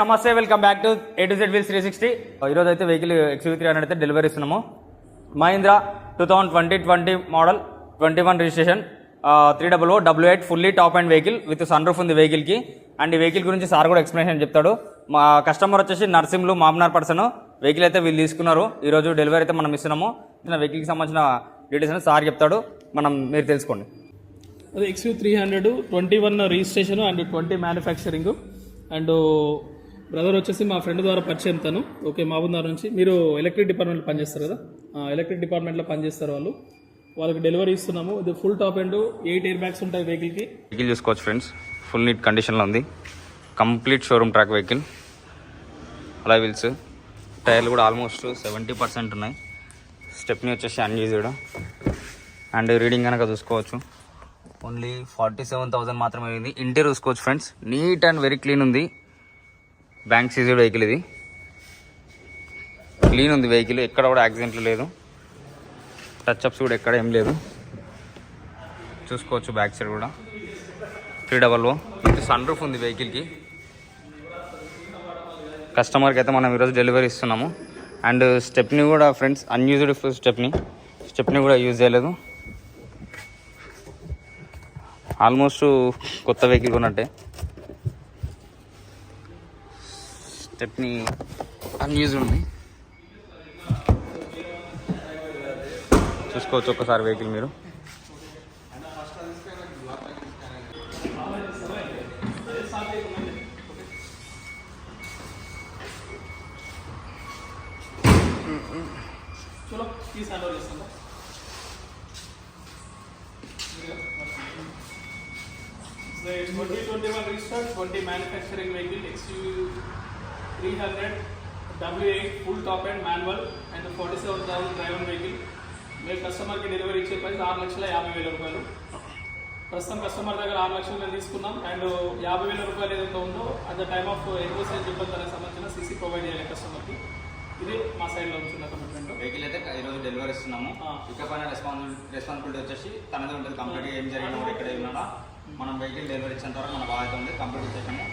నమస్తే, welcome back to A to Z Wheels 360. ఈరోజు అయితే వెహికల్ XUV300 అయితే డెలివరీ ఇస్తున్నాము. Mahindra 2020 model 21 registration 300W8 fully top and vehicle with sunroof ఉంది వెహికల్కి. అండ్ ఈ వెహికల్ గురించి సార్ కూడా ఎక్స్ప్లెనేషన్ చెప్తాడు. మా కస్టమర్ వచ్చేసి నర్సింహులు మామనార్ పర్సన్. వెహికల్ అయితే వీళ్ళు తీసుకున్నారు. ఈరోజు డెలివరీ అయితే మనం ఇస్తున్నాము. వెహికల్కి సంబంధించిన డీటెయిల్స్ అని సార్ చెప్తాడు, మీరు తెలుసుకోండి. అది XUV300 21 registration and 20 manufacturing. And brother వచ్చేసి మా ఫ్రెండ్ ద్వారా పరిచయం తను. ఓకే, మహబూబ్నగర్ నుంచి. మీరు ఎలక్ట్రిక్ డిపార్ట్మెంట్లో పనిచేస్తారు కదా, ఎలక్ట్రిక్ డిపార్ట్మెంట్లో పనిచేస్తారు వాళ్ళకి డెలివరీ ఇస్తున్నాము. ఇది full top and 8 air bags ఉంటాయి వెహికల్కి. వెహికల్ చూసుకోవచ్చు ఫ్రెండ్స్, ఫుల్ నీట్ కండిషన్లో ఉంది. Complete showroom track vehicle. అలా వీల్స్, టైర్లు కూడా ఆల్మోస్ట్ 70% ఉన్నాయి. స్టెప్ని వచ్చేసి అన్యూజ్డ్. అండ్ రీడింగ్ కనుక చూసుకోవచ్చు, ఓన్లీ 47,000 మాత్రమే అయింది. ఇంటీరియర్ చూసుకోవచ్చు friends, neat and very clean ఉంది. బ్యాంక్ సీజ్డ్ వెహికల్ ఇది. క్లీన్ ఉంది వెహికల్, ఎక్కడ కూడా యాక్సిడెంట్లు లేదు. టచ్అప్స్ కూడా ఎక్కడ ఏం లేదు. చూసుకోవచ్చు బ్యాక్ సైడ్ కూడా 300 విత్ సన్ రూఫ్ ఉంది వెహికల్కి. కస్టమర్కి అయితే మనం ఈరోజు డెలివరీ ఇస్తున్నాము. అండ్ స్టెప్ని కూడా ఫ్రెండ్స్ అన్యూజ్డ్ స్టెప్ని కూడా యూజ్ చేయలేదు. ఆల్మోస్ట్ కొత్త వెహికల్ కొన్నట్టే. స్టెప్ని అన్యూజ్డ్ ఉంది. చూసుకోవచ్చు ఒక్కసారి వెహికల్ మీరు. చలో ఈ సైడ్ చేస్తాం. 2021 registered 20 manufacturing vehicle XUV300 W8 full top end manual and 47,000 driven vehicle. మేము కస్టమర్కి డెలివరీ ఇచ్చే ప్రైస్ 6,50,000 రూపాయలు. ప్రస్తుతం కస్టమర్ దగ్గర 6 లక్షలు మేము తీసుకున్నాం. అండ్ 50,000 రూపాయలు ఏదైతే ఉందో at the time of NOC అని చెప్పిన దానికి సంబంధించిన సీసీ ప్రొవైడ్ చేయాలి కస్టమర్కి. ఇది మా సైడ్లో ఉంటున్న కమిట్మెంట్. వెహికల్ అయితే ఈరోజు డెలివరీ ఇస్తున్నాము. ఇకపైన రెస్పాన్సిబిలిటీ వచ్చేసి తనదే ఉంటుంది. కంప్లీట్గా ఏం జరిగినా కూడా ఎక్కడ ఉన్నాడా మనం వెహికల్ డెలివరీ ఇచ్చిన తర్వాత మన బాధ్యత ఉంది. కంప్లీట్ చేసాము.